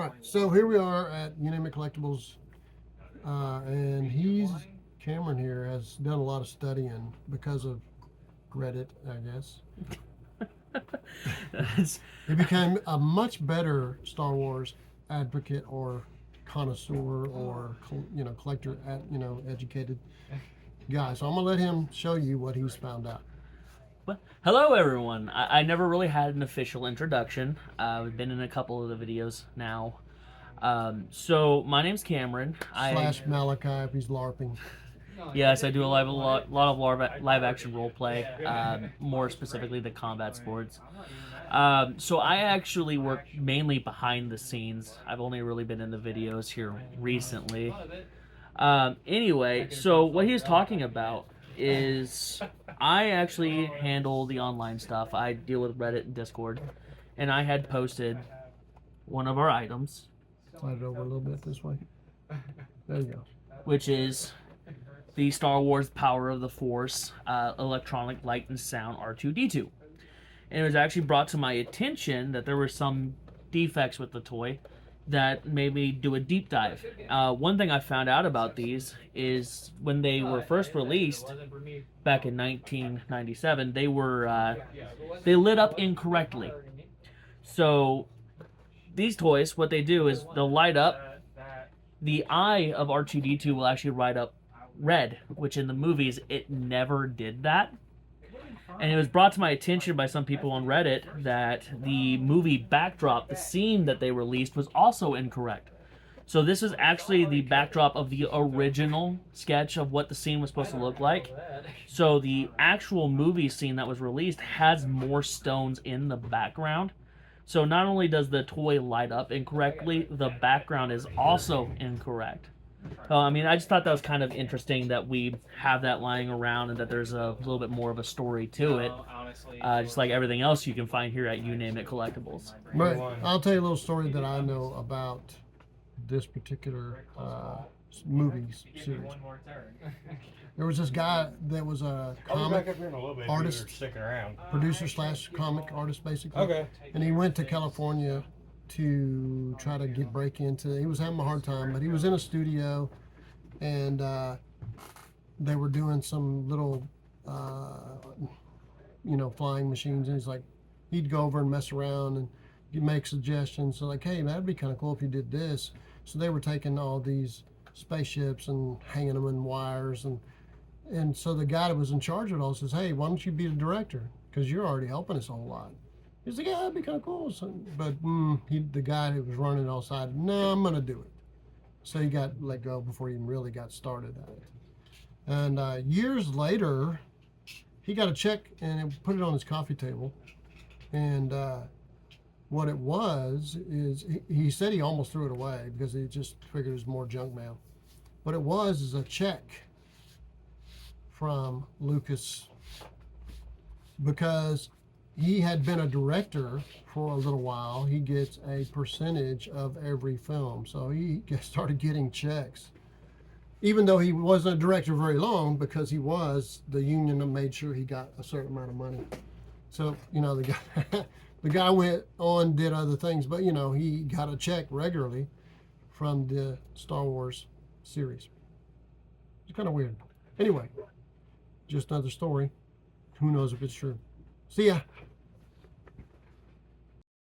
All right, so here we are at You Name It Collectibles, and Kameron here has done a lot of studying because of Reddit, I guess. He became a much better Star Wars advocate or connoisseur or collector, educated guy. So I'm gonna let him show you what he's found out. Well, hello everyone. I never really had an official introduction. I've been in a couple of the videos now. So my name's Kameron. Slash Malachi if he's LARPing. Yes, I do a lot of live action role play, more specifically the combat sports. So I actually work mainly behind the scenes. I've only really been in the videos here recently. Anyway, so what he was talking about is I actually handle the online stuff. I deal with Reddit and Discord, and I had posted one of our items. Slide it over a little bit this way. There you go. Which is the Star Wars Power of the Force electronic light and sound R2D2. And it was actually brought to my attention that there were some defects with the toy that made me do a deep dive. One thing I found out about these is when they were first released back in 1997, they lit up incorrectly. So these toys, what they do is they'll light up. The eye of R2D2 will actually light up red, which in the movies it never did that. And it was brought to my attention by some people on Reddit that the movie backdrop, the scene that they released, was also incorrect. So this is actually the backdrop of the original sketch of what the scene was supposed to look like. So the actual movie scene that was released has more stones in the background. So not only does the toy light up incorrectly, the background is also incorrect. I just thought that was kind of interesting that we have that lying around and that there's a little bit more of a story to it. Just like everything else you can find here at You Name It Collectibles. Right. I'll tell you a little story that I know about this particular movie series. There was this guy that was a comic artist, producer / comic artist, basically. Okay. And he went to California to try to break into. He was having a hard time, but he was in a studio, and they were doing some little, flying machines. And he's like, he'd go over and mess around and make suggestions. So like, hey, that'd be kind of cool if you did this. So they were taking all these spaceships and hanging them in wires, and so the guy that was in charge of it all says, hey, why don't you be the director? Because you're already helping us a whole lot. He's like, yeah, that'd be kind of cool. So, but the guy who was running it all decided, no, I'm going to do it. So he got let go before he even really got started at it. And years later, he got a check and put it on his coffee table. And what it was is he said he almost threw it away because he just figured it was more junk mail. What it was is a check from Lucas, because he had been a director for a little while. He gets a percentage of every film. So he started getting checks. Even though he wasn't a director very long, because he was, the union made sure he got a certain amount of money. So, the guy went on, did other things, but, he got a check regularly from the Star Wars series. It's kind of weird. Anyway, just another story. Who knows if it's true. See ya.